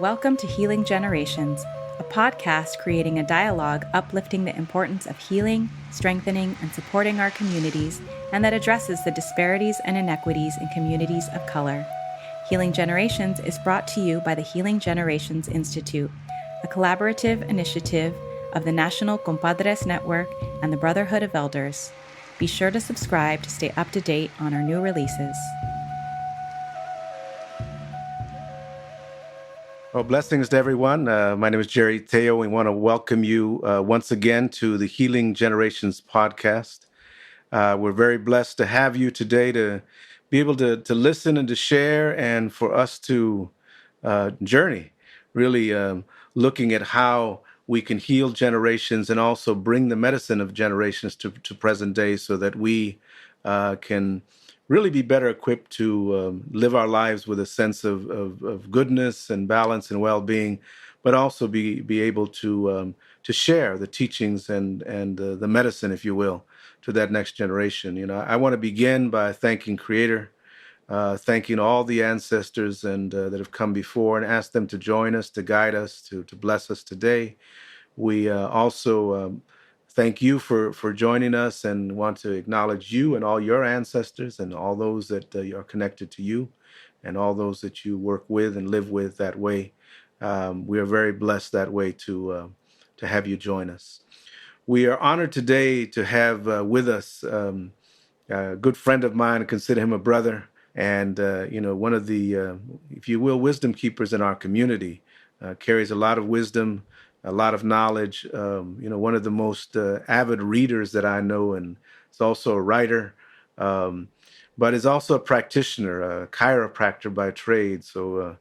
Welcome to Healing Generations, a podcast creating a dialogue uplifting the importance of healing, strengthening, and supporting our communities, and that addresses the disparities and inequities in communities of color. Healing Generations is brought to you by the Healing Generations Institute, a collaborative initiative of the National Compadres Network and the Brotherhood of Elders. Be sure to subscribe to stay up to date on our new releases. Well, blessings to everyone. My name is Jerry Teo. We want to welcome you once again to the Healing Generations podcast. We're very blessed to have you today to be able to listen and to share and for us to journey, really looking at how we can heal generations and also bring the medicine of generations to present day so that we can really be better equipped to live our lives with a sense of goodness and balance and well-being, but also be able to share the teachings and the medicine, if you will, to that next generation. You know, I want to begin by thanking Creator, thanking all the ancestors and that have come before, and ask them to join us, to guide us, to bless us today. We also thank you for joining us and want to acknowledge you and all your ancestors and all those that are connected to you and all those that you work with and live with that way. We are very blessed that way to have you join us. We are honored today to have with us a good friend of mine. I consider him a brother, and one of the, if you will, wisdom keepers in our community. Carries a lot of wisdom, a lot of knowledge. One of the most avid readers that I know, and is also a writer, but is also a practitioner, a chiropractor by trade. So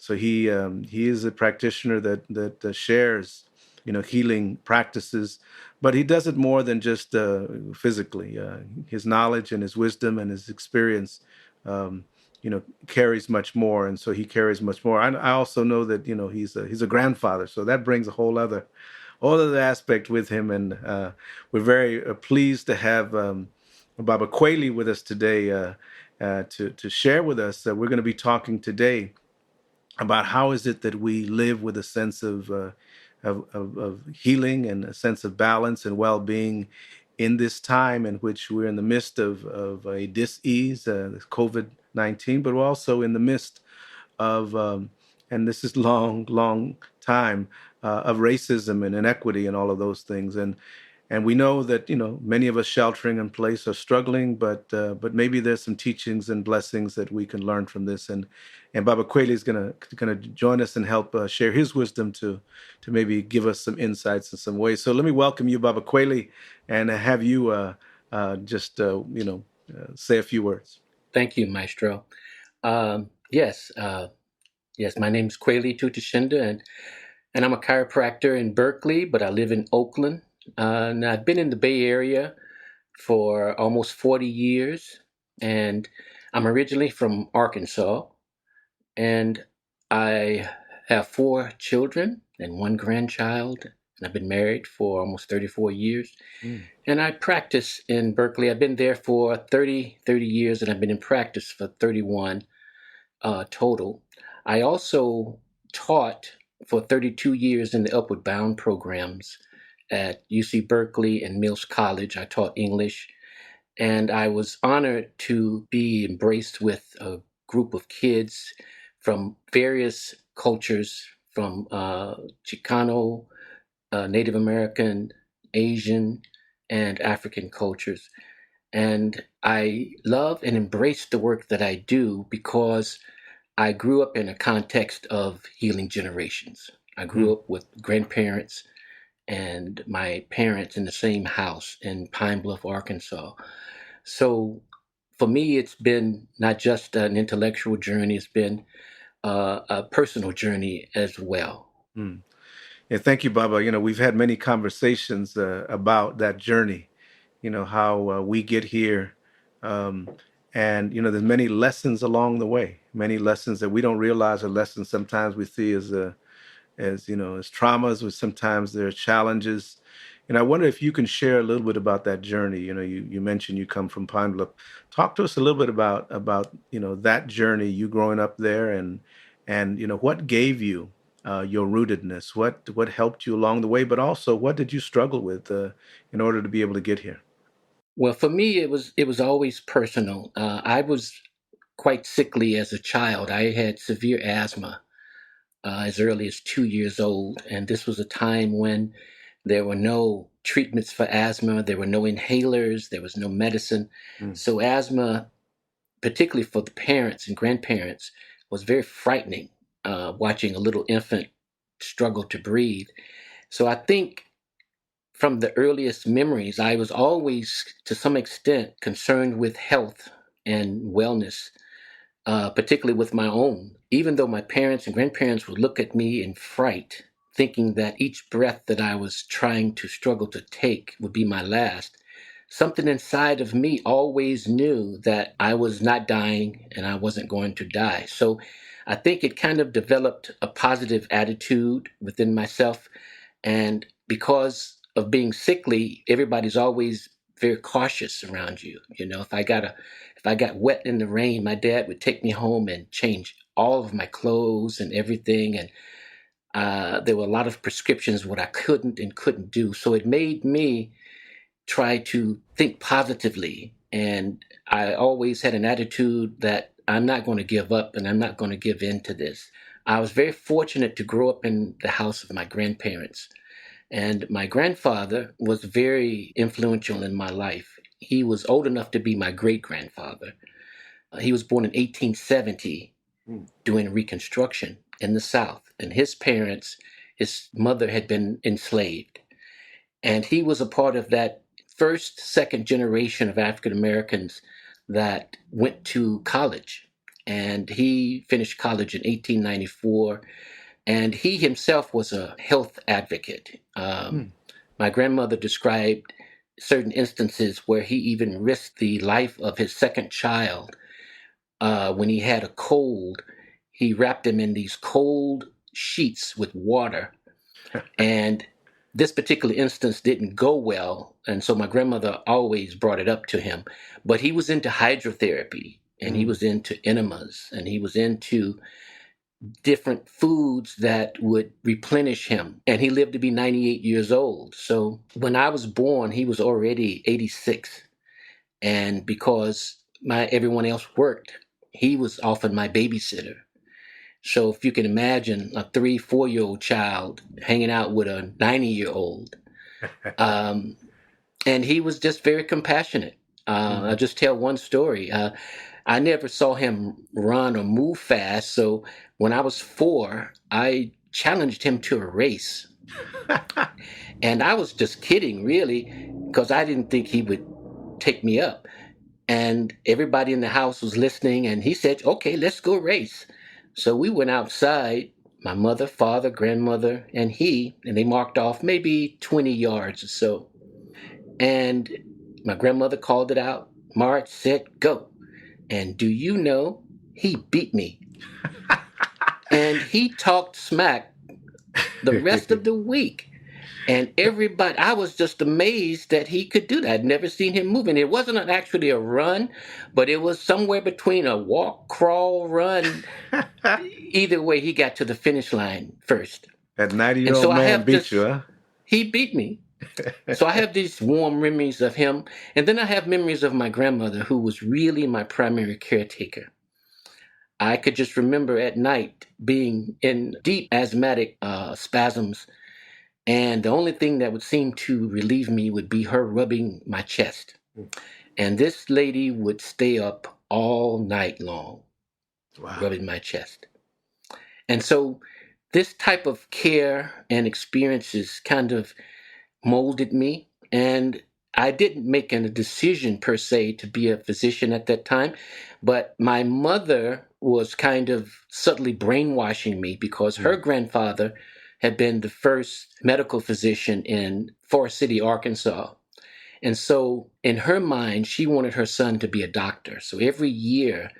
he is a practitioner that shares, healing practices, but he does it more than just physically. His knowledge and his wisdom and his experience, carries much more, and so he carries much more. I also know that he's a grandfather, so that brings a whole other aspect with him, and we're very pleased to have Baba Kweli with us today to share with us. We're going to be talking today about how is it that we live with a sense of healing and a sense of balance and well-being in this time in which we're in the midst of a dis-ease, COVID-19, but we're also in the midst of, and this is long time, of racism and inequity and all of those things. And we know that, many of us sheltering in place are struggling, but maybe there's some teachings and blessings that we can learn from this. And Baba Kweli is gonna join us and help share his wisdom to maybe give us some insights in some ways. So let me welcome you, Baba Kweli, and have you say a few words. Thank you, Maestro. Yes, my name is Kweli Tutashinda, and I'm a chiropractor in Berkeley, but I live in Oakland. And I've been in the Bay Area for almost 40 years, and I'm originally from Arkansas, and I have 4 children and 1 grandchild, and I've been married for almost 34 years. And I practice in Berkeley. I've been there for 30 years, and I've been in practice for 31 total. I also taught for 32 years in the Upward Bound programs at UC Berkeley and Mills College. I taught English, and I was honored to be embraced with a group of kids from various cultures, from Chicano, Native American, Asian, and African cultures. And I love and embrace the work that I do because I grew up in a context of healing generations. I grew up with grandparents and my parents in the same house in Pine Bluff, Arkansas. So for me, it's been not just an intellectual journey, it's been a personal journey as well. Yeah, thank you, Baba. We've had many conversations about that journey, how we get here. And, there's many lessons along the way, many lessons that we don't realize are lessons. Sometimes we see as traumas, or sometimes there are challenges. And I wonder if you can share a little bit about that journey. You mentioned you come from Pine Bluff. Talk to us a little bit about that journey, you growing up there, and what gave you your rootedness? What helped you along the way, but also what did you struggle with in order to be able to get here? Well, for me, it was always personal. I was quite sickly as a child. I had severe asthma as early as 2 years old, and this was a time when there were no treatments for asthma. There were no inhalers. There was no medicine. Mm. So asthma, particularly for the parents and grandparents, was very frightening. Watching a little infant struggle to breathe. So I think from the earliest memories, I was always, to some extent, concerned with health and wellness, particularly with my own. Even though my parents and grandparents would look at me in fright, thinking that each breath that I was trying to struggle to take would be my last, something inside of me always knew that I was not dying and I wasn't going to die. So I think it kind of developed a positive attitude within myself, and because of being sickly, everybody's always very cautious around you. If I got wet in the rain, my dad would take me home and change all of my clothes and everything. And there were a lot of prescriptions what I couldn't and couldn't do. So it made me try to think positively. And I always had an attitude that I'm not going to give up and I'm not going to give in to this. I was very fortunate to grow up in the house of my grandparents. And my grandfather was very influential in my life. He was old enough to be my great grandfather. He was born in 1870 Mm. during Reconstruction in the South. And his mother had been enslaved. And he was a part of that first, second generation of African Americans that went to college. And he finished college in 1894, and he himself was a health advocate. Mm. My grandmother described certain instances where he even risked the life of his second child. When he had a cold, he wrapped him in these cold sheets with water. And this particular instance didn't go well. And so my grandmother always brought it up to him. But he was into hydrotherapy, and he Mm. was into enemas, and he was into different foods that would replenish him. And he lived to be 98 years old. So when I was born, he was already 86. And because everyone else worked, he was often my babysitter. So if you can imagine a 3, 4-year-old child hanging out with a 90-year-old, um, and he was just very compassionate. I'll Mm. just tell one story. I never saw him run or move fast. So when I was 4, I challenged him to a race. And I was just kidding, really, because I didn't think he would take me up. And everybody in the house was listening, and he said, "Okay, let's go race." So we went outside, my mother, father, grandmother, and he, and they marked off maybe 20 yards or so. And my grandmother called it out. March, set, go. And do you know, he beat me. And he talked smack the rest of the week. And everybody, I was just amazed that he could do that. I'd never seen him move. And it wasn't actually a run, but it was somewhere between a walk, crawl, run. Either way, he got to the finish line first. That And 90-year-old so man beat you, huh? he beat me. So I have these warm memories of him. And then I have memories of my grandmother, who was really my primary caretaker. I could just remember at night being in deep asthmatic spasms, and the only thing that would seem to relieve me would be her rubbing my chest. And this lady would stay up all night long, Wow. rubbing my chest. And so this type of care and experiences kind of molded me. And I didn't make a decision per se to be a physician at that time, but my mother was kind of subtly brainwashing me because her Mm. grandfather had been the first medical physician in Forest City, Arkansas. And so in her mind, she wanted her son to be a doctor. So every year,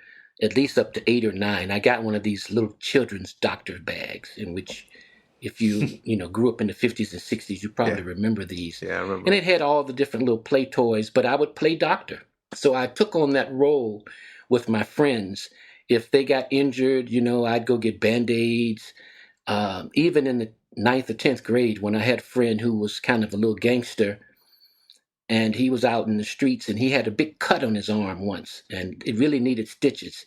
at least up to 8 or 9, I got one of these little children's doctor bags in which, if you grew up in the 50s and 60s, you probably Yeah. remember these. Yeah, I remember. And it had all the different little play toys, but I would play doctor. So I took on that role with my friends. If they got injured, I'd go get Band-Aids, Even in the ninth or 10th grade, when I had a friend who was kind of a little gangster, and he was out in the streets, and he had a big cut on his arm once, and it really needed stitches,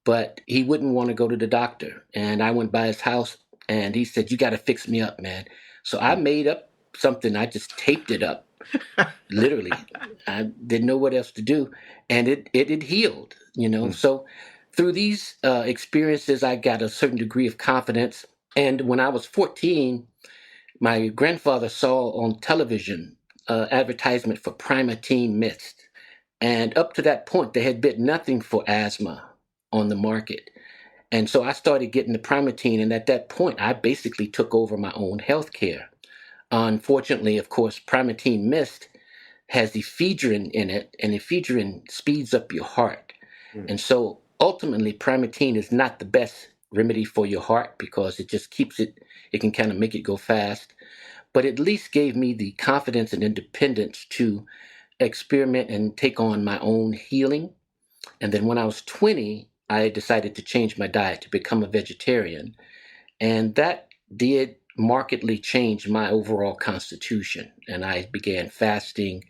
but he wouldn't want to go to the doctor. And I went by his house, and he said, "You got to fix me up, man." So I made up something. I just taped it up, literally. I didn't know what else to do, and it had healed. So through these experiences, I got a certain degree of confidence. And when I was 14, my grandfather saw on television advertisement for Primatene Mist. And up to that point, there had been nothing for asthma on the market. And so I started getting the Primatene. And at that point, I basically took over my own health care. Unfortunately, of course, Primatene Mist has ephedrine in it, and ephedrine speeds up your heart. And so ultimately, Primatene is not the best remedy for your heart because it just it can kind of make it go fast. But at least gave me the confidence and independence to experiment and take on my own healing. And then when I was 20, I decided to change my diet to become a vegetarian. And that did markedly change my overall constitution. And I began fasting,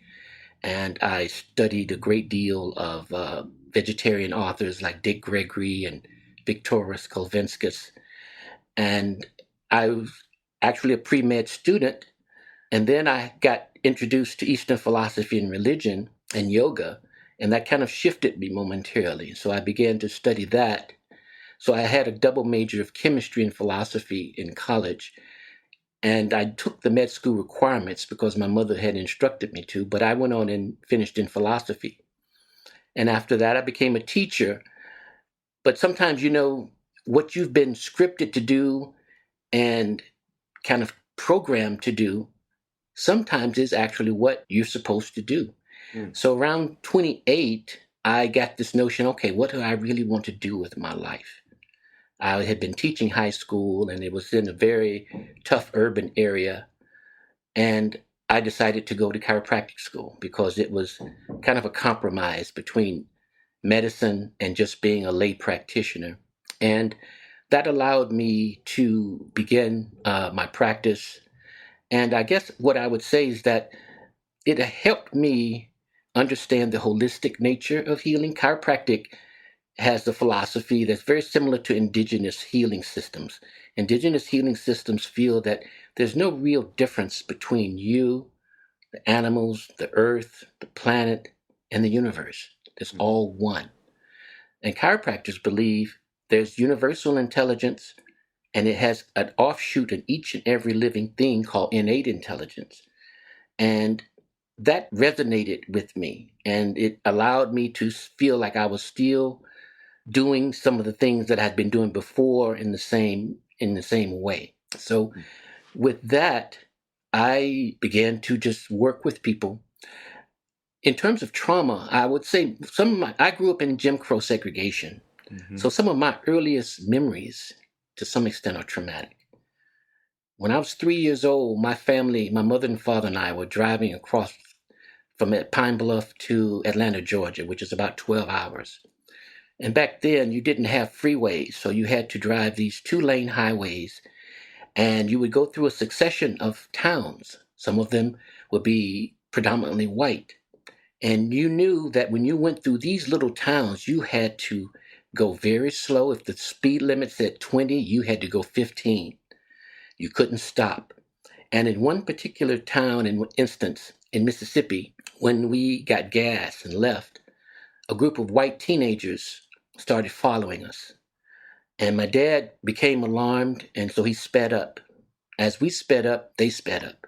and I studied a great deal of vegetarian authors like Dick Gregory and Viktoras Kulvinskas. And I was actually a pre-med student. And then I got introduced to Eastern philosophy and religion and yoga, and that kind of shifted me momentarily. So I began to study that. So I had a double major of chemistry and philosophy in college, and I took the med school requirements because my mother had instructed me to, but I went on and finished in philosophy. And after that, I became a teacher. But sometimes, what you've been scripted to do and kind of programmed to do sometimes is actually what you're supposed to do. So around 28, I got this notion, okay, what do I really want to do with my life? I had been teaching high school, and it was in a very tough urban area. And I decided to go to chiropractic school because it was kind of a compromise between medicine and just being a lay practitioner. And that allowed me to begin my practice. And I guess what I would say is that it helped me understand the holistic nature of healing. Chiropractic has the philosophy that's very similar to indigenous healing systems. Indigenous healing systems feel that there's no real difference between you, the animals, the earth, the planet, and the universe. It's all one. And chiropractors believe there's universal intelligence, and it has an offshoot in each and every living thing called innate intelligence. And that resonated with me, and it allowed me to feel like I was still doing some of the things that I'd been doing before in the same way. So with that, I began to just work with people. In terms of trauma, I would say I grew up in Jim Crow segregation. So some of my earliest memories to some extent are traumatic. When I was 3 years old, my family, my mother and father and I were driving across from Pine Bluff to Atlanta, Georgia, which is about 12 hours. And back then, you didn't have freeways, so you had to drive these 2-lane highways, and you would go through a succession of towns. Some of them would be predominantly white. And you knew that when you went through these little towns, you had to go very slow. If the speed limit said 20, you had to go 15. You couldn't stop. And in one particular town, in instance, in Mississippi, when we got gas and left, a group of white teenagers started following us. And my dad became alarmed, and so he sped up. As we sped up, they sped up.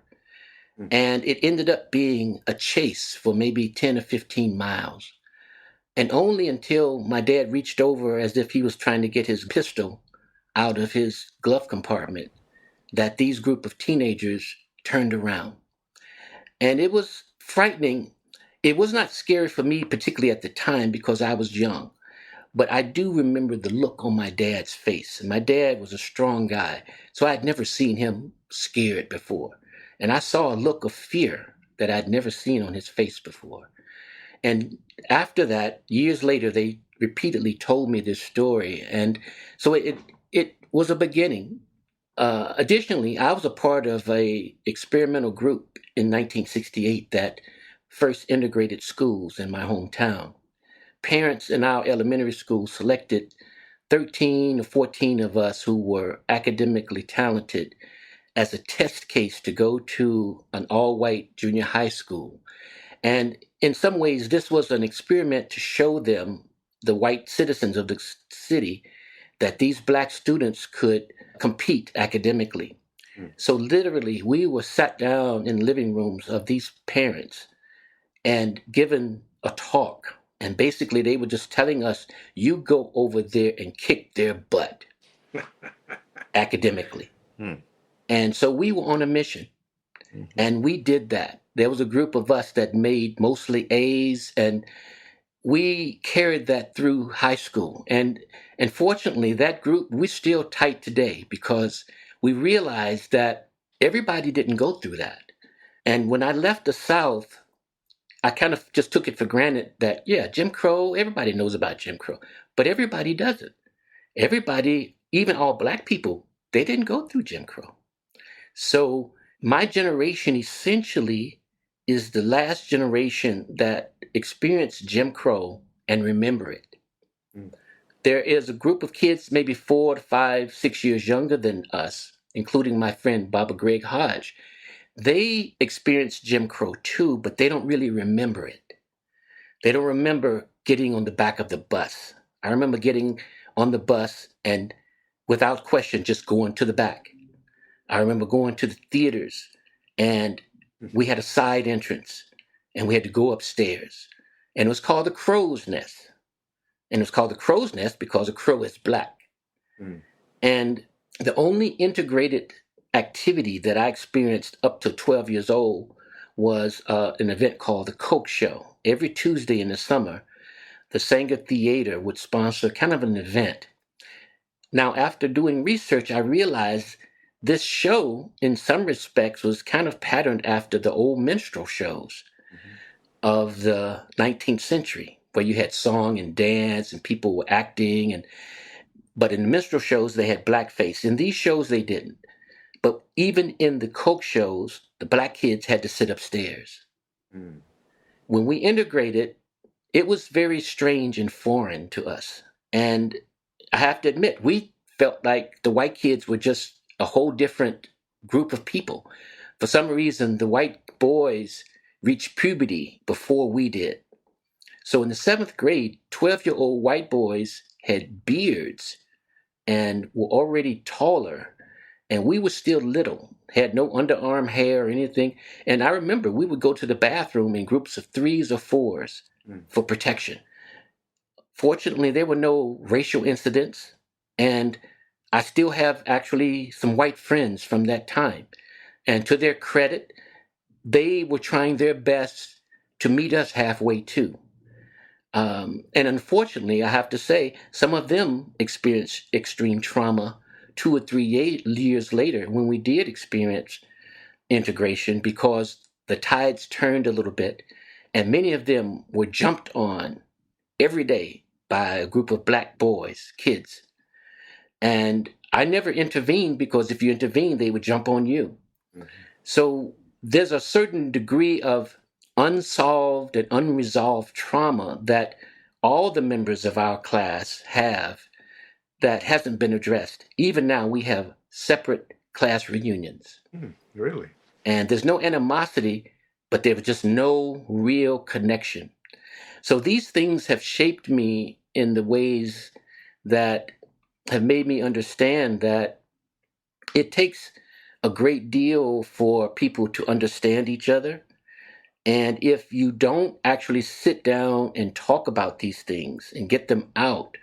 And it ended up being a chase for maybe 10 or 15 miles. And only until my dad reached over as if he was trying to get his pistol out of his glove compartment that these group of teenagers turned around. And it was frightening. It was not scary for me, particularly at the time, because I was young. But I do remember the look on my dad's face. And my dad was a strong guy, so I had never seen him scared before. And I saw a look of fear that I'd never seen on his face before. And after that, years later, they repeatedly told me this story. And so it was a beginning. Additionally, I was a part of a experimental group in 1968 that first integrated schools in my hometown. Parents in our elementary school selected 13 or 14 of us who were academically talented as a test case to go to an all white junior high school. And in some ways, this was an experiment to show them, the white citizens of the city, that these black students could compete academically. So literally, we were sat down in living rooms of these parents and given a talk. And basically, they were just telling us, you go over there and kick their butt academically. And so we were on a mission, and we did that. There was a group of us that made mostly A's, and we carried that through high school. And fortunately, that group, we're still tight today because we realized that everybody didn't go through that. And when I left the South, I kind of just took it for granted that, yeah, Jim Crow, everybody knows about Jim Crow, but everybody doesn't. Everybody, even all black people, they didn't go through Jim Crow. So my generation essentially is the last generation that experienced Jim Crow and remember it. There is a group of kids, maybe 4 to 5, 6 years younger than us, including my friend Baba Greg Hodge. They experienced Jim Crow too, but they don't really remember it. They don't remember getting on the back of the bus. I remember getting on the bus and without question just going to the back. I remember going to the theaters and we had a side entrance and we had to go upstairs. And it was called the Crow's Nest. And it was called the Crow's Nest because a crow is black. And the only integrated activity that I experienced up to 12 years old was an event called the Coke Show. Every Tuesday in the summer, the Sanger Theater would sponsor kind of an event. Now, after doing research, I realized this show, in some respects, was kind of patterned after the old minstrel shows of the 19th century, where you had song and dance and people were acting. But in the minstrel shows, they had blackface. In these shows, they didn't. But even in the Coke shows, the black kids had to sit upstairs. When we integrated, it was very strange and foreign to us. And I have to admit, we felt like the white kids were just a whole different group of people. For some reason, the white boys reached puberty before we did. So in the 7th grade, 12-year-old white boys had beards and were already taller. And we were still little, had no underarm hair or anything. And I remember we would go to the bathroom in groups of 3s or 4s for protection. Fortunately, there were no racial incidents. And I still have actually some white friends from that time. And to their credit, they were trying their best to meet us halfway too. And unfortunately, I have to say, some of them experienced extreme trauma 2 or 3 years later when we did experience integration because the tides turned a little bit and many of them were jumped on every day by a group of black boys, kids. And I never intervened because if you intervened, they would jump on you. So there's a certain degree of unsolved and unresolved trauma that all the members of our class have that hasn't been addressed. Even now, we have separate class reunions. Really? And there's no animosity, but there was just no real connection. So these things have shaped me in the ways that have made me understand that it takes a great deal for people to understand each other. And if you don't actually sit down and talk about these things and get them out,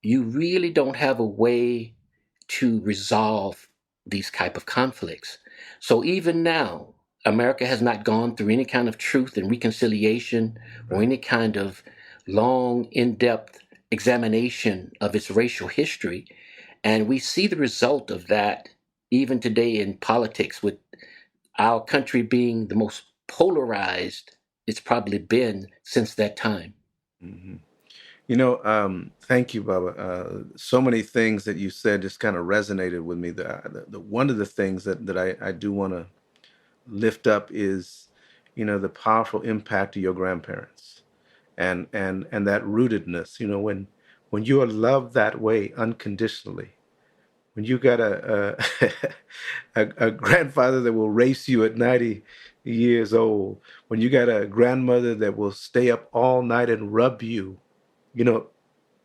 you really don't have a way to resolve these type of conflicts. So even now, America has not gone through any kind of truth and reconciliation or any kind of long, in-depth examination of its racial history. And we see the result of that even today in politics, with our country being the most polarized it's probably been since that time. Thank you, Baba. So many things that you said just kind of resonated with me. One of the things that I do want to lift up is, the powerful impact of your grandparents and that rootedness. When you are loved that way unconditionally, when you got a grandfather that will race you at 90 years old, when you got a grandmother that will stay up all night and rub you, you know,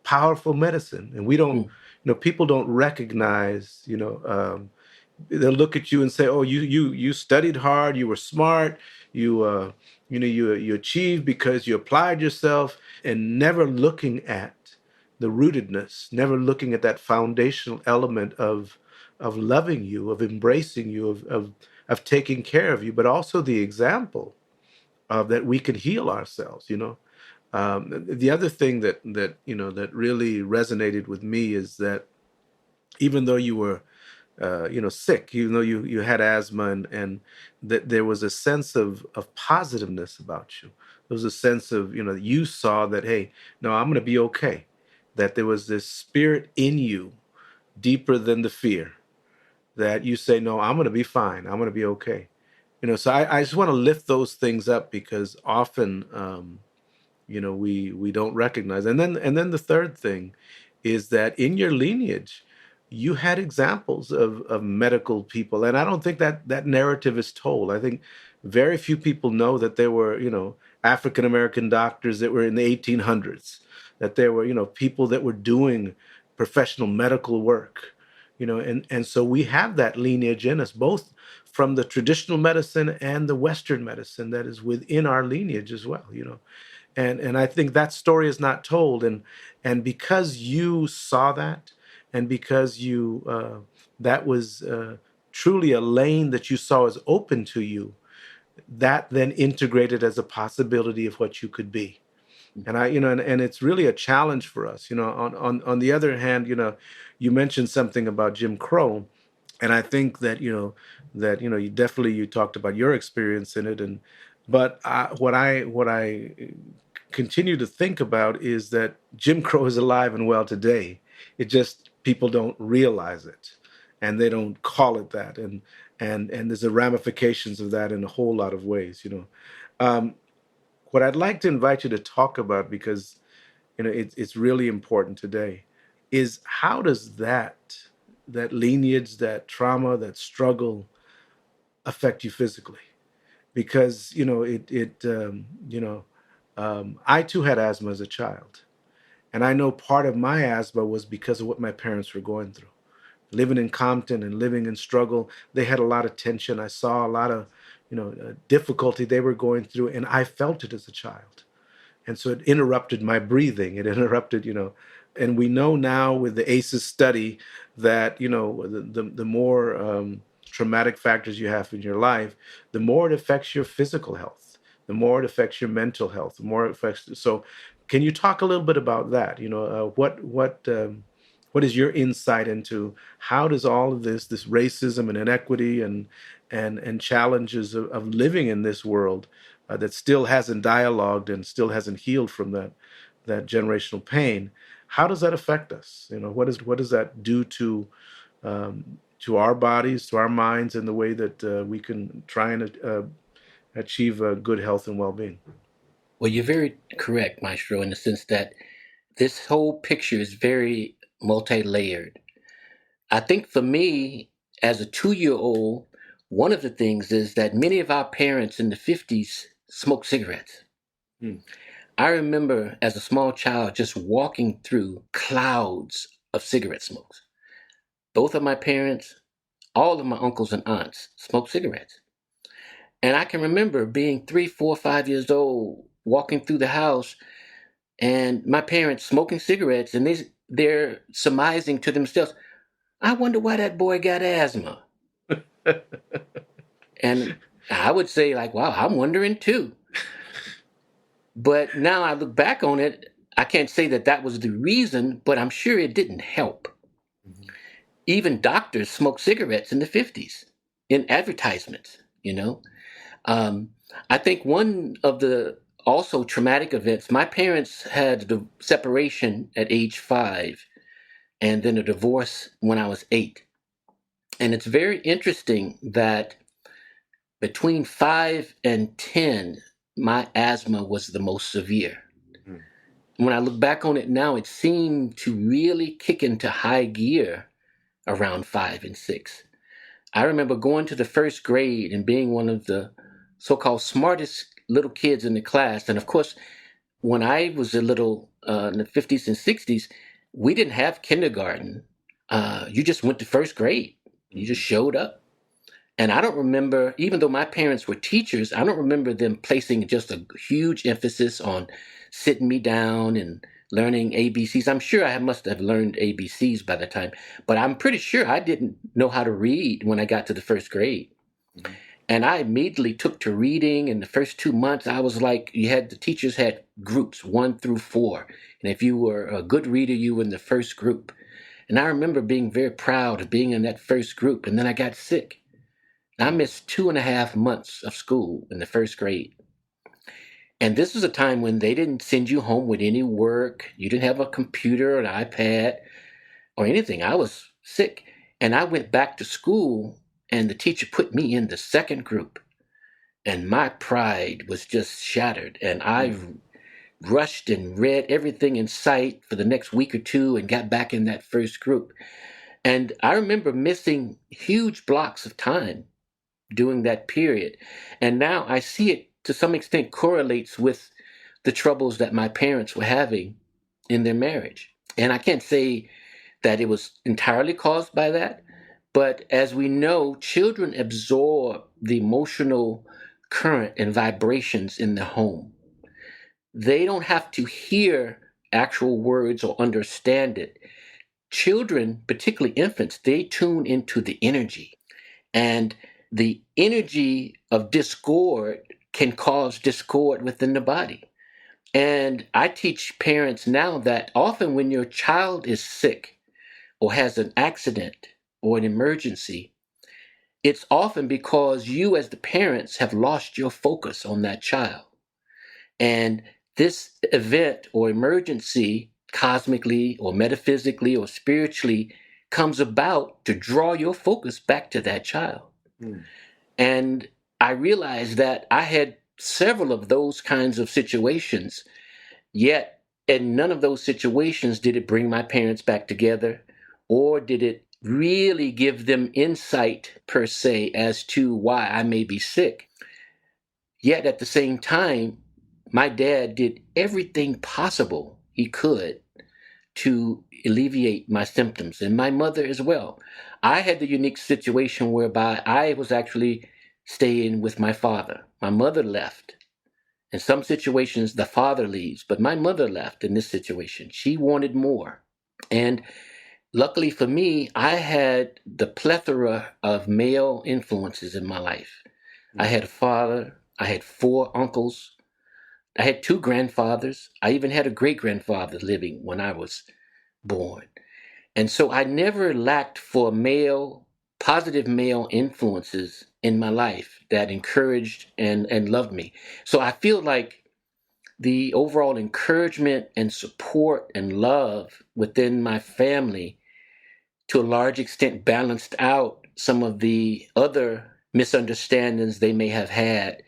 powerful medicine. And we don't, Mm. people don't recognize, they'll look at you and say, "Oh, you studied hard, you were smart, you achieved because you applied yourself," and never looking at the rootedness, never looking at that foundational element of loving you, of embracing you, of taking care of you, but also the example of that we can heal ourselves. The other thing that really resonated with me is that even though you were sick, even though you had asthma, and that there was a sense of positiveness about you. There was a sense of, you saw that, hey, no, I'm going to be okay. That there was this spirit in you deeper than the fear, that you say, no, I'm going to be fine. I'm going to be okay. So I just want to lift those things up, because often, we don't recognize. And then the third thing is that in your lineage you had examples of medical people, and I don't think that narrative is told. I think very few people know that there were, African American doctors that were in the 1800s, that there were, people that were doing professional medical work, and so we have that lineage in us, both from the traditional medicine and the Western medicine that is within our lineage as well. And I think that story is not told, and because you saw that, and because you that was truly a lane that you saw as open to you, that then integrated as a possibility of what you could be. And and it's really a challenge for us. On the other hand, you mentioned something about Jim Crow, and I think that you talked about your experience in it, and but what I continue to think about is that Jim Crow is alive and well today. It just, people don't realize it, and they don't call it that, and there's the ramifications of that in a whole lot of ways. Um, what I'd like to invite you to talk about, because it's really important today, is how does that lineage, that trauma, that struggle affect you physically? Because I too had asthma as a child, and I know part of my asthma was because of what my parents were going through. Living in Compton and living in struggle, they had a lot of tension. I saw a lot of difficulty they were going through, and I felt it as a child. And so it interrupted my breathing. It interrupted, and we know now with the ACEs study that the more traumatic factors you have in your life, the more it affects your physical health, the more it affects your mental health, the more it affects. So, can you talk a little bit about that? What is your insight into how does all of this racism and inequity and challenges of living in this world that still hasn't dialogued and still hasn't healed from that generational pain? How does that affect us? What does that do to our bodies, to our minds, and the way that we can try and achieve good health and well-being? Well, you're very correct, Maestro, in the sense that this whole picture is very multi-layered. I think for me, as a 2-year old, one of the things is that many of our parents in the 50s smoked cigarettes. Hmm. I remember as a small child just walking through clouds of cigarette smokes. Both of my parents, all of my uncles and aunts smoked cigarettes. And I can remember being 3, 4, 5 years old, walking through the house, and my parents smoking cigarettes, and they're surmising to themselves, I wonder why that boy got asthma. And I would say, like, wow, I'm wondering too. But now I look back on it, I can't say that that was the reason, but I'm sure it didn't help. Mhm. Even doctors smoked cigarettes in the 50s in advertisements, you know. Um, I think one of the also traumatic events. My parents had the separation at age 5 and then a divorce when I was 8. And it's very interesting that between 5 and 10, my asthma was the most severe. Mm. When I look back on it now, it seemed to really kick into high gear around 5 and 6. I remember going to the first grade and being one of the so-called smartest little kids in the class. And of course, when I was a little in the 50s and 60s, we didn't have kindergarten. You just went to first grade. You just showed up. And I don't remember, even though my parents were teachers, I don't remember them placing just a huge emphasis on sitting me down and learning ABCs. I'm sure I must have learned ABCs by the time, but I'm pretty sure I didn't know how to read when I got to the first grade. Mhm. And I immediately took to reading. In the first 2 months, I was like, the teachers had groups 1 through 4. And if you were a good reader, you were in the first group. And I remember being very proud of being in that first group. And then I got sick. I missed 2.5 months of school in the first grade. And this was a time when they didn't send you home with any work. You didn't have a computer or an iPad or anything. I was sick. And I went back to school, and the teacher put me in the second group. And my pride was just shattered. And I rushed and read everything in sight for the next week or two and got back in that first group. And I remember missing huge blocks of time during that period. And now I see it to some extent correlates with the troubles that my parents were having in their marriage. And I can't say that it was entirely caused by that, but as we know, children absorb the emotional current and vibrations in the home. They don't have to hear actual words or understand it. Children, particularly infants, they tune into the energy. And the energy of discord can cause discord within the body. And I teach parents now that often when your child is sick or has an accident or an emergency, it's often because you, as the parents, have lost your focus on that child. And this event or emergency, cosmically or metaphysically or spiritually, comes about to draw your focus back to that child. Mm. And I realized that I had several of those kinds of situations, yet in none of those situations did it bring my parents back together, or did it really give them insight per se as to why I may be sick. Yet at the same time, my dad did everything possible he could to alleviate my symptoms, and my mother as well. I had the unique situation whereby I was actually staying with my father. My mother left. In some situations, the father leaves, but my mother left in this situation. She wanted more. And luckily for me, I had the plethora of male influences in my life. I had a father, I had 4 uncles, I had 2 grandfathers, I even had a great grandfather living when I was born. And so I never lacked for positive male influences in my life that encouraged and loved me. So I feel like the overall encouragement and support and love within my family to a large extent balanced out some of the other misunderstandings they may have had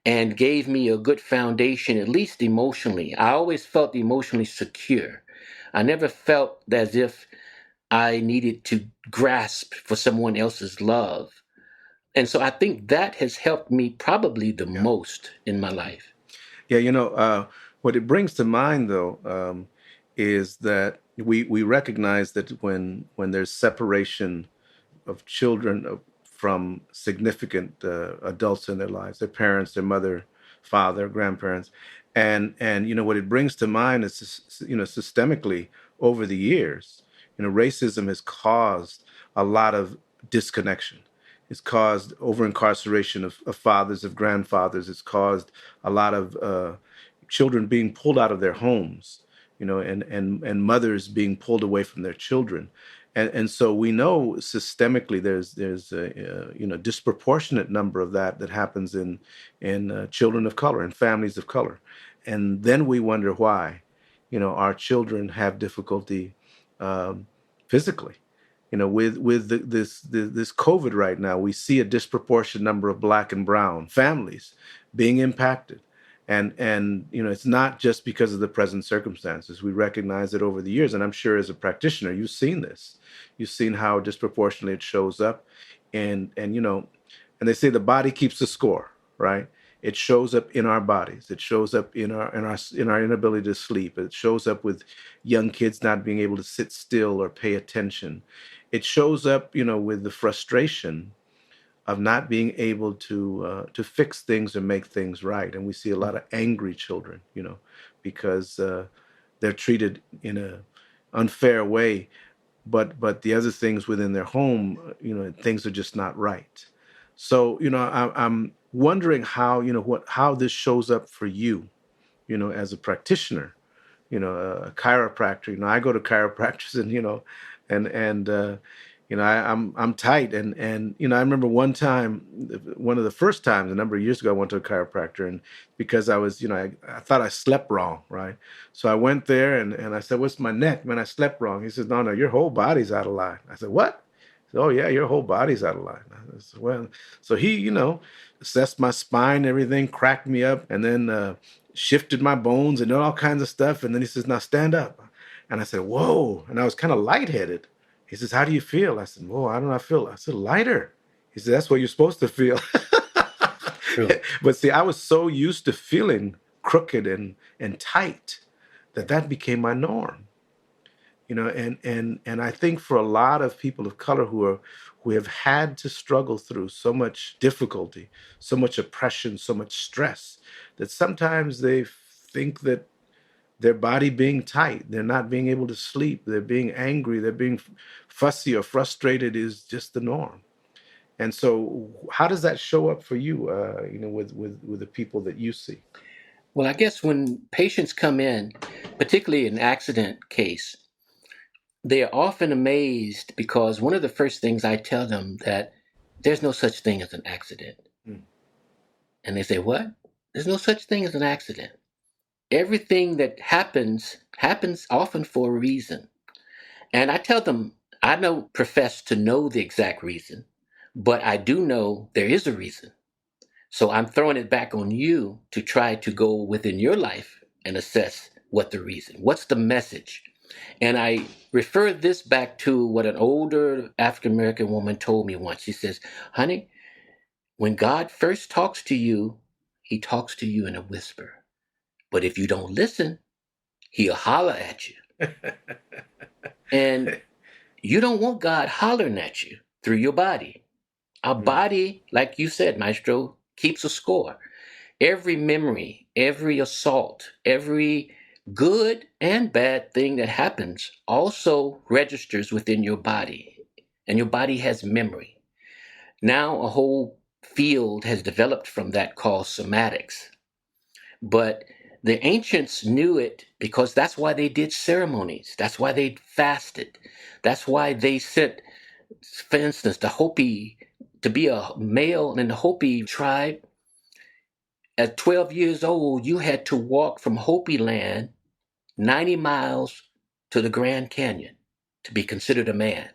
and gave me a good foundation, at least emotionally. I always felt emotionally secure. I never felt as if I needed to grasp for someone else's love. And so I think that has helped me probably the Yeah. most in my life. Yeah, what it brings to mind though, is that we recognize that when there's separation of children from significant adults in their lives, their parents, their mother, father, grandparents, and what it brings to mind is systemically over the years, racism has caused a lot of disconnection. It's caused over incarceration of fathers, of grandfathers. It's caused a lot of children being pulled out of their homes, and mothers being pulled away from their children. And so we know systemically there's a disproportionate number of that happens in children of color and families of color, and then we wonder why, our children have difficulty um, physically. With this COVID right now, we see a disproportionate number of Black and brown families being impacted. And it's not just because of the present circumstances. We recognize it over the years, and I'm sure as a practitioner you've seen this. You've seen how disproportionately it shows up, and they say the body keeps the score, right? It shows up in our bodies. It shows up in our inability to sleep. It shows up with young kids not being able to sit still or pay attention. It shows up, with the frustration of not being able to fix things or make things right. And we see a lot of angry children, because they're treated in a unfair way. But the other things within their home, things are just not right. So, I'm wondering how this shows up for you, as a practitioner, a chiropractor. I go to chiropractors, and I'm tight, and I remember one of the first times a number of years ago, I went to a chiropractor, and because I was, I thought I slept wrong, right? So I went there, and I said, "What's my neck, man? I slept wrong." He says, "No, your whole body's out of line." I said, "What?" He said, "Oh yeah, your whole body's out of line." I said, "Well," so he, assessed my spine, everything, cracked me up, and then shifted my bones and all kinds of stuff. And then he says, "Now stand up." And I said, "Whoa." And I was kind of lightheaded. He says, "How do you feel?" I said, "Whoa, I don't know. I feel," I said, "lighter." He said, "That's what you're supposed to feel." True. But see, I was so used to feeling crooked and tight that became my norm. And I think for a lot of people of color who have had to struggle through so much difficulty, so much oppression, so much stress, that sometimes they think that their body being tight, they're not being able to sleep, they're being angry, they're being fussy or frustrated is just the norm. And so, how does that show up for you? With the people that you see. Well, I guess when patients come in, particularly an accident case, they are often amazed because one of the first things I tell them that there's no such thing as an accident. Mm. And they say, "What? There's no such thing as an accident. Everything that happens often for a reason." And I tell them, I don't profess to know the exact reason, but I do know there is a reason. So I'm throwing it back on you to try to go within your life and assess what the reason, what's the message. And I refer this back to what an older African American woman told me once. She says, "Honey, when God first talks to you, he talks to you in a whisper. But if you don't listen, he'll holler at you. And you don't want God hollering at you through your body. Our body, like you said, Maestro, keeps a score. Every memory, every assault, every good and bad thing that happens also registers within your body. And your body has memory. Now a whole field has developed from that called somatics. But the ancients knew it because that's why they did ceremonies. That's why they fasted. That's why they sent, for instance, the Hopi to be a male in the Hopi tribe. At 12 years old, you had to walk from Hopi land 90 miles to the Grand Canyon to be considered a man.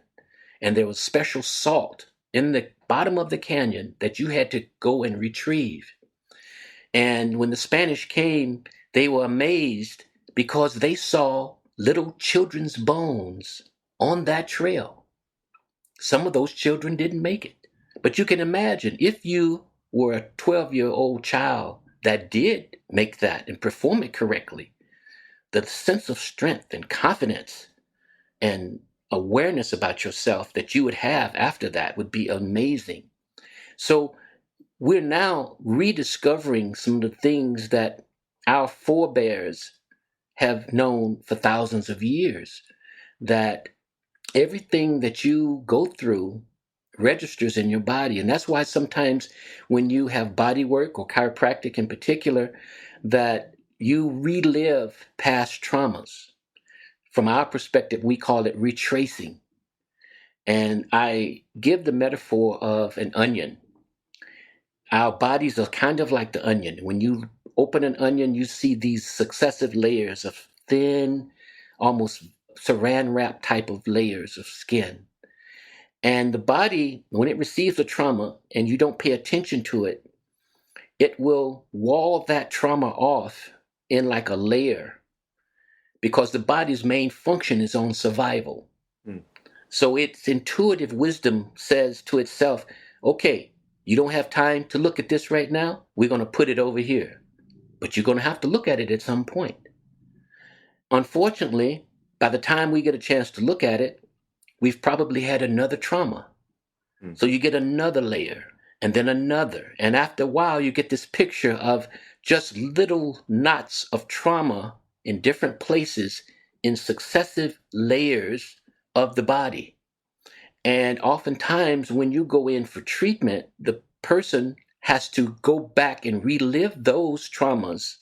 And there was special salt in the bottom of the canyon that you had to go and retrieve. And when the Spanish came, they were amazed because they saw little children's bones on that trail. Some of those children didn't make it. But you can imagine if you were a 12-year-old child that did make that and perform it correctly, the sense of strength and confidence and awareness about yourself that you would have after that would be amazing. So we're now rediscovering some of the things that our forebears have known for thousands of years, that everything that you go through registers in your body. And that's why sometimes when you have body work or chiropractic in particular, that you relive past traumas. From our perspective, we call it retracing. And I give the metaphor of an onion. Our bodies are kind of like the onion. When you open an onion, you see these successive layers of thin, almost saran wrap type of layers of skin. And the body, when it receives a trauma and you don't pay attention to it, it will wall that trauma off in like a layer because the body's main function is on survival. Mm. So its intuitive wisdom says to itself, okay, you don't have time to look at this right now. We're going to put it over here. But you're going to have to look at it at some point. Unfortunately, by the time we get a chance to look at it, we've probably had another trauma. Mm. So you get another layer and then another. And after a while, you get this picture of just little knots of trauma in different places in successive layers of the body. And oftentimes, when you go in for treatment, the person has to go back and relive those traumas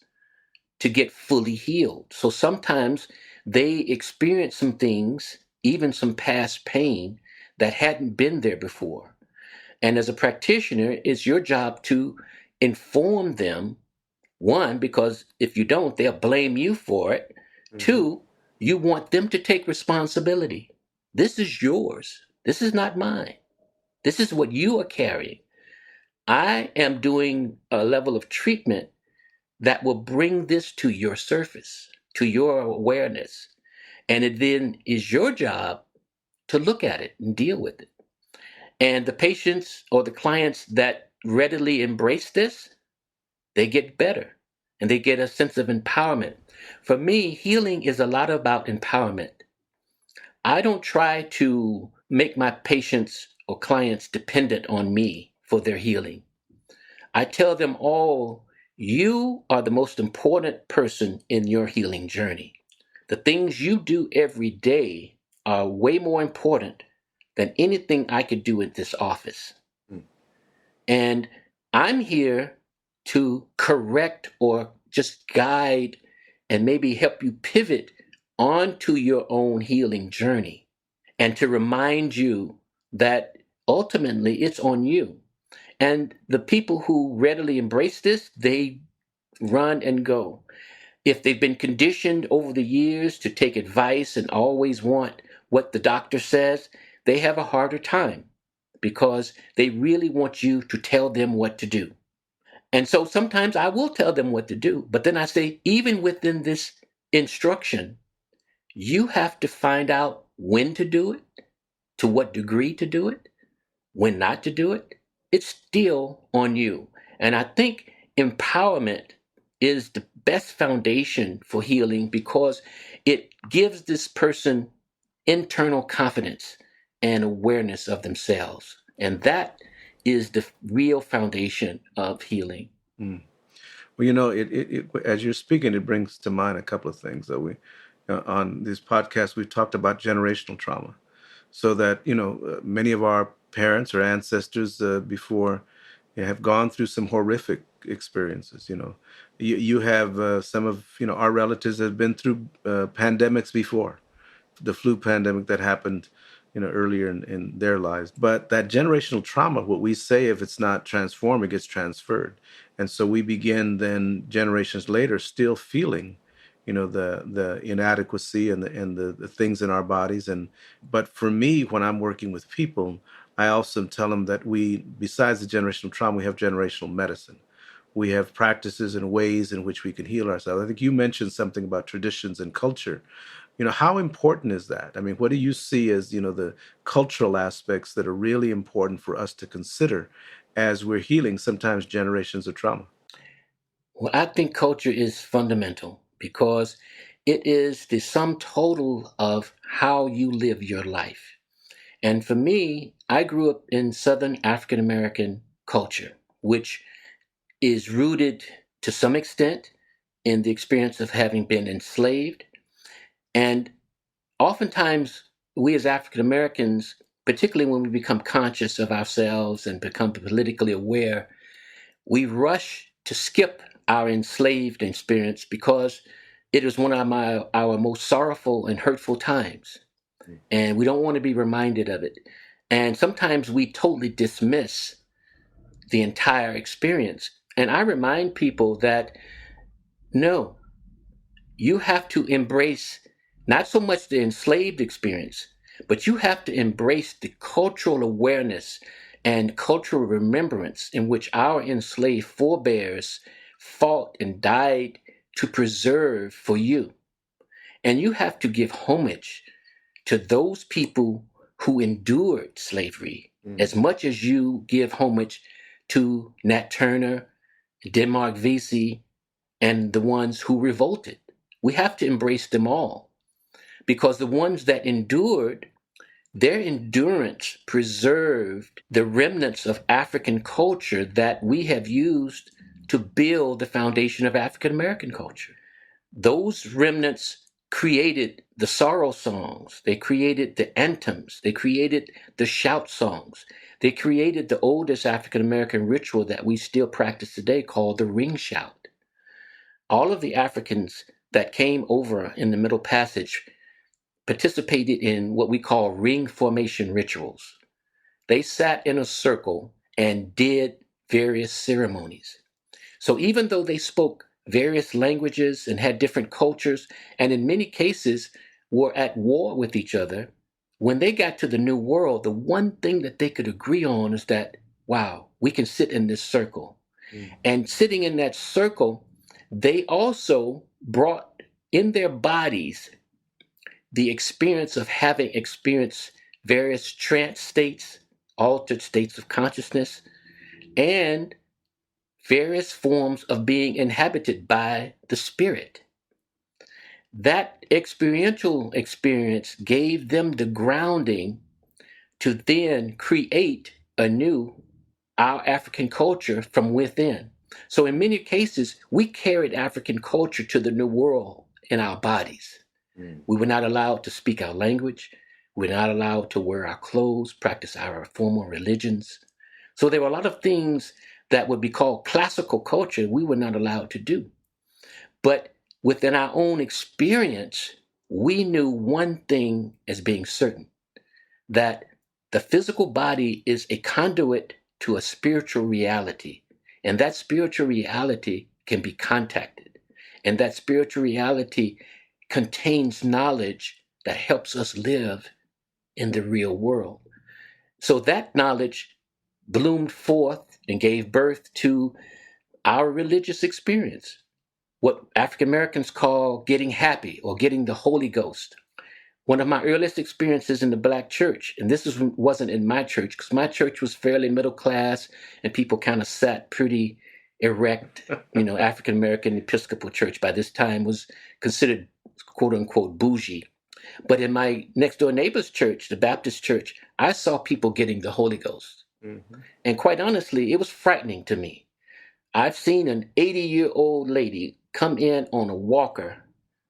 to get fully healed. So sometimes they experience some things, even some past pain, that hadn't been there before. And as a practitioner, it's your job to inform them. One, because if you don't, they'll blame you for it. Mm-hmm. Two, you want them to take responsibility. This is yours. This is not mine. This is what you are carrying. I am doing a level of treatment that will bring this to your surface, to your awareness. And it then is your job to look at it and deal with it. And the patients or the clients that readily embrace this, they get better and they get a sense of empowerment. For me, healing is a lot about empowerment. I don't try to make my patients or clients dependent on me for their healing. I tell them all, you are the most important person in your healing journey. The things you do every day are way more important than anything I could do in this office. Mm. And I'm here to correct or just guide and maybe help you pivot onto your own healing journey and to remind you that ultimately it's on you. And the people who readily embrace this, they run and go. If they've been conditioned over the years to take advice and always want what the doctor says, they have a harder time because they really want you to tell them what to do. And so sometimes I will tell them what to do, but then I say, even within this instruction, you have to find out when to do it, to what degree to do it, when not to do it. It's still on you. And I think empowerment is the best foundation for healing because it gives this person internal confidence and awareness of themselves. And that is the real foundation of healing. Mm. Well, you know, as you're speaking, it brings to mind a couple of things that on this podcast, we've talked about generational trauma. So that, many of our parents or ancestors before have gone through some horrific experiences. You have some of, our relatives have been through pandemics before, the flu pandemic that happened, earlier in their lives. But that generational trauma, what we say, if it's not transformed, it gets transferred. And so we begin then generations later still feeling, the inadequacy and the things in our bodies. But for me, when I'm working with people, I also tell them that besides the generational trauma, we have generational medicine. We have practices and ways in which we can heal ourselves. I think you mentioned something about traditions and culture. How important is that? I mean, what do you see as, the cultural aspects that are really important for us to consider as we're healing sometimes generations of trauma? Well, I think culture is fundamental because it is the sum total of how you live your life. And for me, I grew up in Southern African American culture, which is rooted to some extent in the experience of having been enslaved. And oftentimes, we as African Americans, particularly when we become conscious of ourselves and become politically aware, we rush to skip our enslaved experience because it is one of our most sorrowful and hurtful times. and we don't want to be reminded of it. And sometimes we totally dismiss the entire experience. And I remind people that no, you have to embrace not so much the enslaved experience, but you have to embrace the cultural awareness and cultural remembrance in which our enslaved forebears fought and died to preserve for you. And you have to give homage to those people who endured slavery as much as you give homage to Nat Turner, Denmark Vesey, and the ones who revolted. We have to embrace them all because the ones that endured, their endurance preserved the remnants of African culture that we have used to build the foundation of African American culture. Those remnants created the sorrow songs, they created the anthems, they created the shout songs, they created the oldest African American ritual that we still practice today called the ring shout. All of the Africans that came over in the Middle Passage participated in what we call ring formation rituals. They sat in a circle and did various ceremonies. So even though they spoke various languages and had different cultures, and in many cases were at war with each other, when they got to the New World, the one thing that they could agree on is that, wow, we can sit in this circle. And sitting in that circle, they also brought in their bodies the experience of having experienced various trance states, altered states of consciousness, and various forms of being inhabited by the spirit. That experiential experience gave them the grounding to then create anew our African culture from within. So in many cases, we carried African culture to the New World in our bodies. We were not allowed to speak our language. We were not allowed to wear our clothes, practice our formal religions. So there were a lot of things that would be called classical culture we were not allowed to do. But within our own experience, we knew one thing as being certain, that the physical body is a conduit to a spiritual reality. And that spiritual reality can be contacted. And that spiritual reality contains knowledge that helps us live in the real world. So that knowledge bloomed forth and gave birth to our religious experience, what African Americans call getting happy or getting the Holy Ghost. One of my earliest experiences in the Black church, and wasn't in my church because my church was fairly middle class and people kind of sat pretty erect. African American Episcopal Church by this time was considered quote unquote bougie. But in my next door neighbor's church, the Baptist church, I saw people getting the Holy Ghost. And quite honestly, it was frightening to me. I've seen an 80-year-old lady come in on a walker,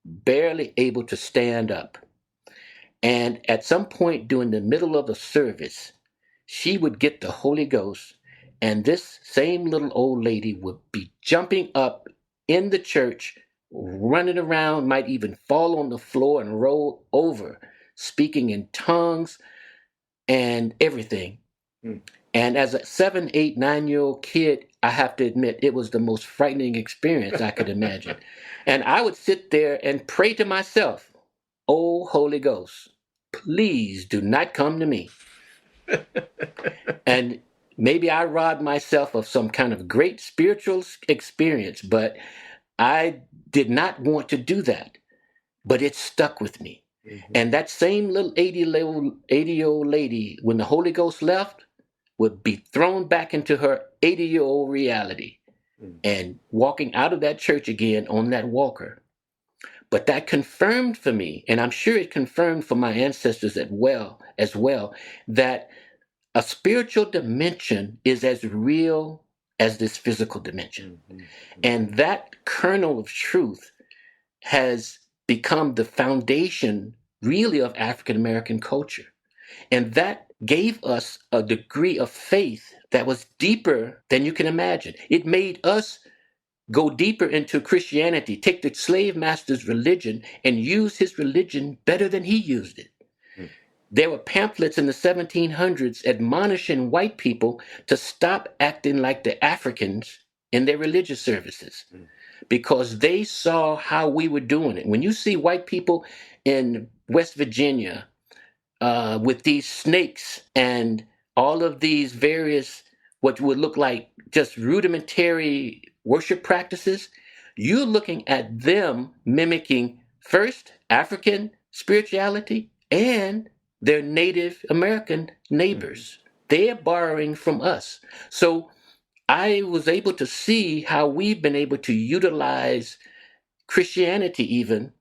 barely able to stand up. And at some point during the middle of the service, she would get the Holy Ghost, and this same little old lady would be jumping up in the church, running around, might even fall on the floor and roll over, speaking in tongues and everything. And as a 7, 8, 9-year-old kid, I have to admit, it was the most frightening experience I could imagine. And I would sit there and pray to myself, "Oh, Holy Ghost, please do not come to me." And maybe I robbed myself of some kind of great spiritual experience, but I did not want to do that. But it stuck with me. And that same little 80-year-old lady, when the Holy Ghost left, would be thrown back into her 80-year-old reality and walking out of that church again on that walker. But that confirmed for me, and I'm sure it confirmed for my ancestors as well, that a spiritual dimension is as real as this physical dimension. And that kernel of truth has become the foundation, really, of African American culture. And that gave us a degree of faith that was deeper than you can imagine. It made us go deeper into Christianity, take the slave master's religion and use his religion better than he used it. There were pamphlets in the 1700s admonishing white people to stop acting like the Africans in their religious services because they saw how we were doing it. When you see white people in West Virginia with these snakes and all of these various, what would look like just rudimentary worship practices, you're looking at them mimicking first African spirituality and their Native American neighbors. They're borrowing from us. So I was able to see how we've been able to utilize Christianity even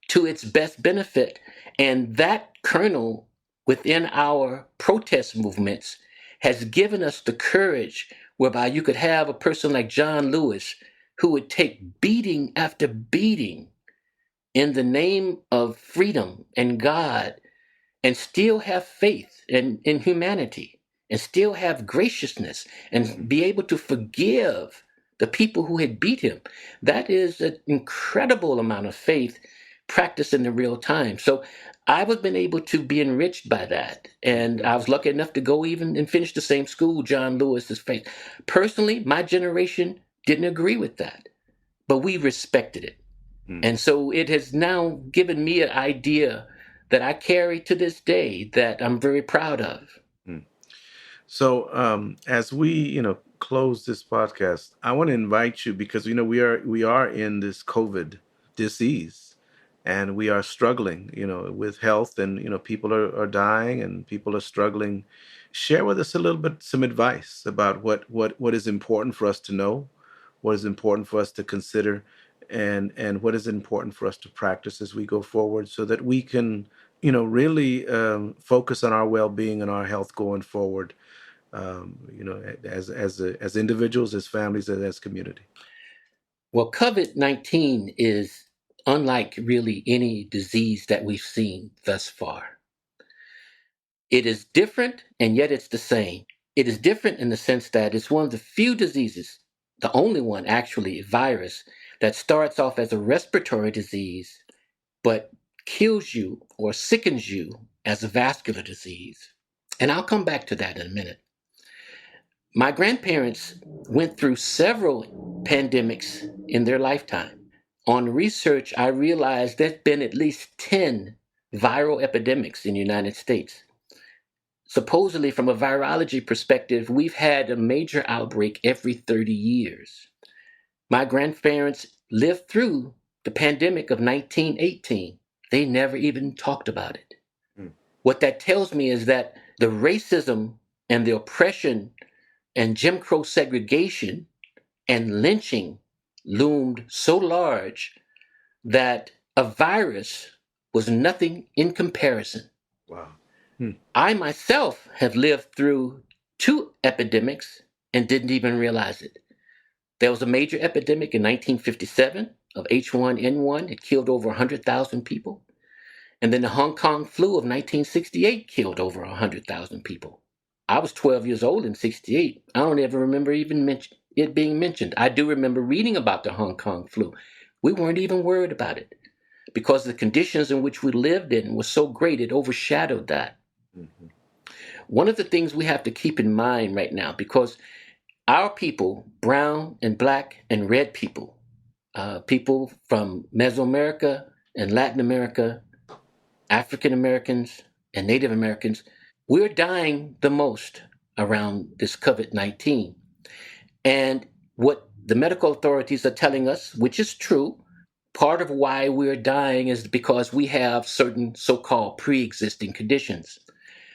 to its best benefit. And that kernel within our protest movements has given us the courage whereby you could have a person like John Lewis who would take beating after beating in the name of freedom and God and still have faith in humanity and still have graciousness and be able to forgive the people who had beat him. That is an incredible amount of faith practiced in the real time. So I was been able to be enriched by that. And I was lucky enough to go even and finish the same school John Lewis's faith. Personally, my generation didn't agree with that, but we respected it. And so it has now given me an idea that I carry to this day that I'm very proud of. So, as we, close this podcast, I want to invite you because we are in this COVID disease, and we are struggling, with health, and people are dying, and people are struggling. Share with us a little bit some advice about what is important for us to know, what is important for us to consider, and what is important for us to practice as we go forward, so that we can, really focus on our well-being and our health going forward, as individuals, as families, and as community. Well, COVID 19 is unlike really any disease that we've seen thus far. It is different, and yet it's the same. It is different in the sense that it's one of the few diseases, the only one actually, virus, that starts off as a respiratory disease, but kills you or sickens you as a vascular disease. And I'll come back to that in a minute. My grandparents went through several pandemics in their lifetime. On research, I realized there's been at least 10 viral epidemics in the United States. Supposedly, from a virology perspective, we've had a major outbreak every 30 years. My grandparents lived through the pandemic of 1918. They never even talked about it. What that tells me is that the racism and the oppression and Jim Crow segregation and lynching loomed so large that a virus was nothing in comparison. Wow. I myself have lived through 2 epidemics and didn't even realize it. There was a major epidemic in 1957 of H1N1. It killed over 100,000 people. And then the Hong Kong flu of 1968 killed over 100,000 people. I was 12 years old in 68. I don't ever remember even it being mentioned. I do remember reading about the Hong Kong flu. We weren't even worried about it because the conditions in which we lived in were so great, it overshadowed that. Mm-hmm. One of the things we have to keep in mind right now, because our people, brown and black and red people, people from Mesoamerica and Latin America, African Americans and Native Americans, we're dying the most around this COVID-19. And what the medical authorities are telling us, which is true, part of why we're dying is because we have certain so-called pre-existing conditions.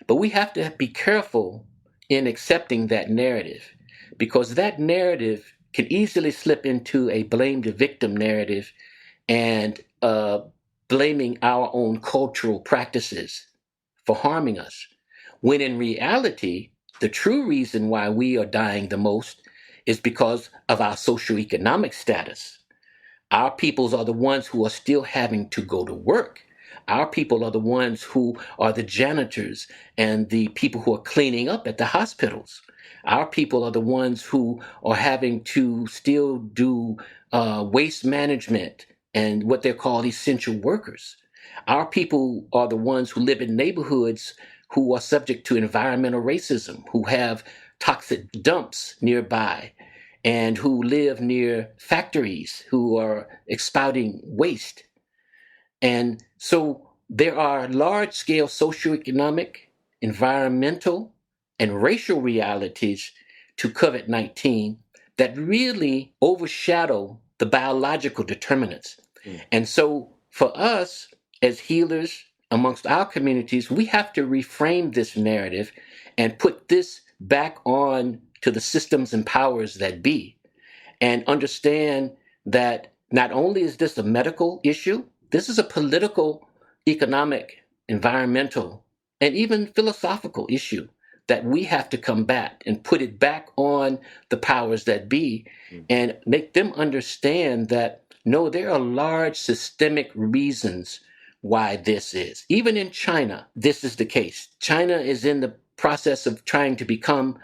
But we have to be careful in accepting that narrative, because that narrative can easily slip into a blame the victim narrative and blaming our own cultural practices for harming us. When in reality, the true reason why we are dying the most is because of our socioeconomic status. Our peoples are the ones who are still having to go to work. Our people are the ones who are the janitors and the people who are cleaning up at the hospitals. Our people are the ones who are having to still do waste management and what they're called essential workers. Our people are the ones who live in neighborhoods who are subject to environmental racism, who have toxic dumps nearby, and who live near factories who are spouting waste. And so there are large scale socioeconomic, environmental, and racial realities to COVID 19 that really overshadow the biological determinants. And so for us as healers amongst our communities, we have to reframe this narrative and put this back on to the systems and powers that be, and understand that not only is this a medical issue, this is a political, economic, environmental, and even philosophical issue that we have to combat and put it back on the powers that be and make them understand that no, there are large systemic reasons why this is. Even in China, this is the case. China is in the process of trying to become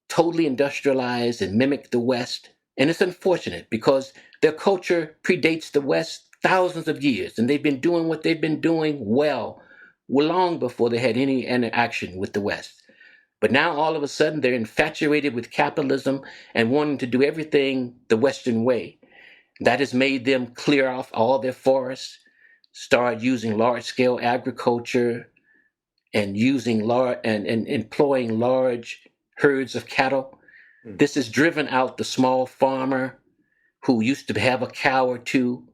totally industrialized and mimic the West. And it's unfortunate because their culture predates the West thousands of years, and they've been doing what they've been doing well long before they had any interaction with the West. But now all of a sudden they're infatuated with capitalism and wanting to do everything the Western way. That has made them clear off all their forests, start using large scale agriculture, and using large and employing large herds of cattle. This has driven out the small farmer who used to have a cow or two.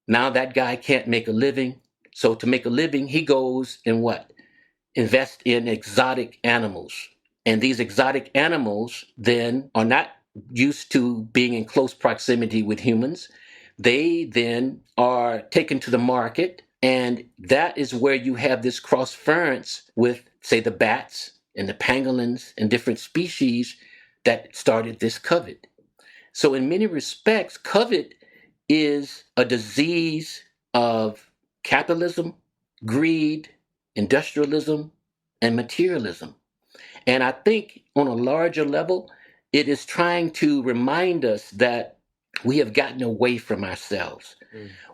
Now that guy can't make a living. So to make a living, he goes and what? Invest in exotic animals. And these exotic animals then are not used to being in close proximity with humans. They then are taken to the market, and that is where you have this crossference with, say, the bats and the pangolins and different species that started this COVID. So in many respects, COVID is a disease of capitalism, greed, industrialism, and materialism. And I think on a larger level, it is trying to remind us that we have gotten away from ourselves.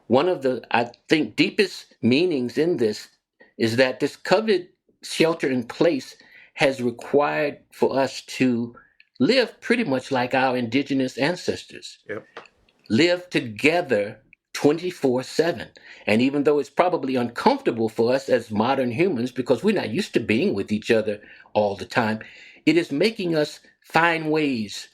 One of the, I think, deepest meanings in this is that this COVID shelter in place has required for us to live pretty much like our indigenous ancestors. Yep. Live together 24/7. And even though it's probably uncomfortable for us as modern humans because we're not used to being with each other all the time, it is making us find ways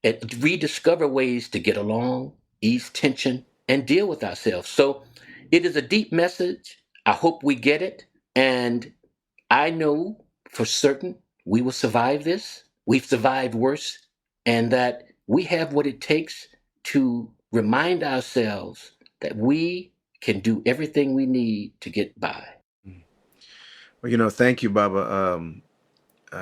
and rediscover ways to get along, ease tension, and deal with ourselves. So it is a deep message. I hope we get it. And I know for certain we will survive this. We've survived worse, and that we have what it takes to remind ourselves that we can do everything we need to get by. Well, thank you, Baba.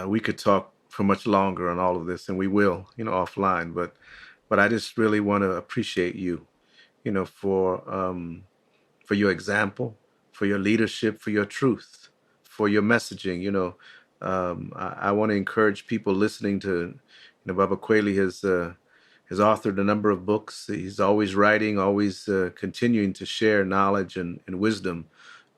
We could talk for much longer on all of this, and we will, offline. But I just really want to appreciate you, for your example, for your leadership, for your truth, for your messaging. I want to encourage people listening to, Baba Kweli has authored a number of books. He's always writing, always continuing to share knowledge and wisdom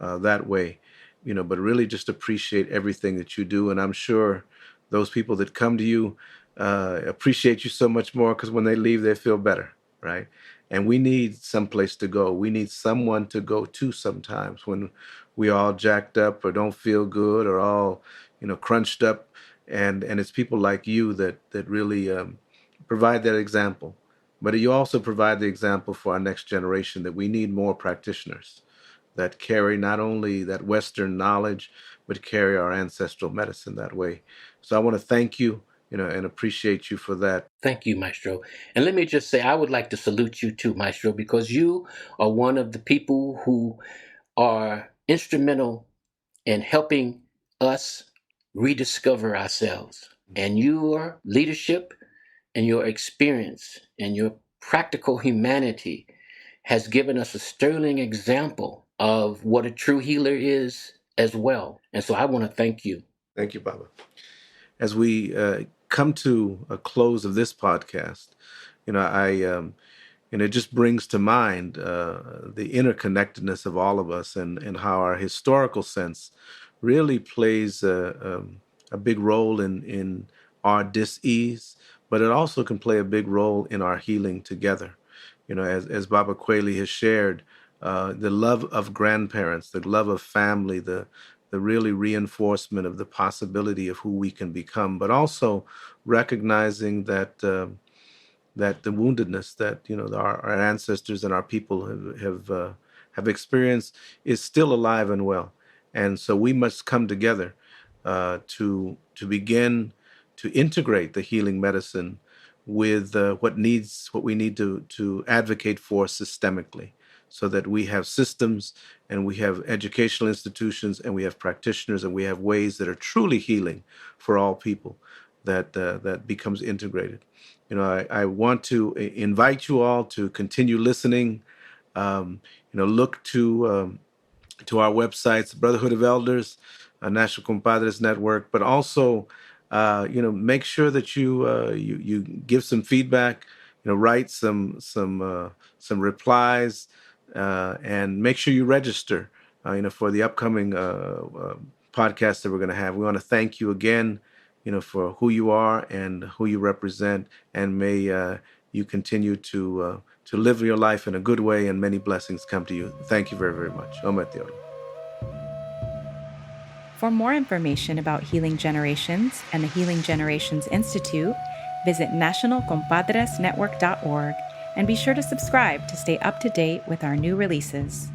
that way. But really just appreciate everything that you do. And I'm sure those people that come to you appreciate you so much more because when they leave, they feel better, right? And we need someplace to go. We need someone to go to sometimes when we all jacked up or don't feel good or all, crunched up. And it's people like you that really provide that example. But you also provide the example for our next generation that we need more practitioners that carry not only that Western knowledge, but carry our ancestral medicine that way. So I want to thank you, and appreciate you for that. Thank you, Maestro. And let me just say, I would like to salute you too, Maestro, because you are one of the people who are instrumental in helping us rediscover ourselves. And your leadership and your experience and your practical humanity has given us a sterling example of what a true healer is as well. And so I want to thank you. Thank you, Baba. As we come to a close of this podcast, I And it just brings to mind the interconnectedness of all of us, and how our historical sense really plays a big role in our dis-ease, but it also can play a big role in our healing together. As Baba Kweli has shared, the love of grandparents, the love of family, the really reinforcement of the possibility of who we can become, but also recognizing that the woundedness that our ancestors and our people have experienced is still alive and well, and so we must come together to begin to integrate the healing medicine with what we need to advocate for systemically, so that we have systems and we have educational institutions and we have practitioners and we have ways that are truly healing for all people, that becomes integrated. I want to invite you all to continue listening. Look to our websites, Brotherhood of Elders, National Compadres Network, but also, make sure that you give some feedback, write some replies, and make sure you register, for the upcoming podcast that we're going to have. We want to thank you again, for who you are and who you represent, and may you continue to live your life in a good way, and many blessings come to you. Thank you very, very much. Ometioro. For more information about Healing Generations and the Healing Generations Institute, visit nationalcompadresnetwork.org and be sure to subscribe to stay up to date with our new releases.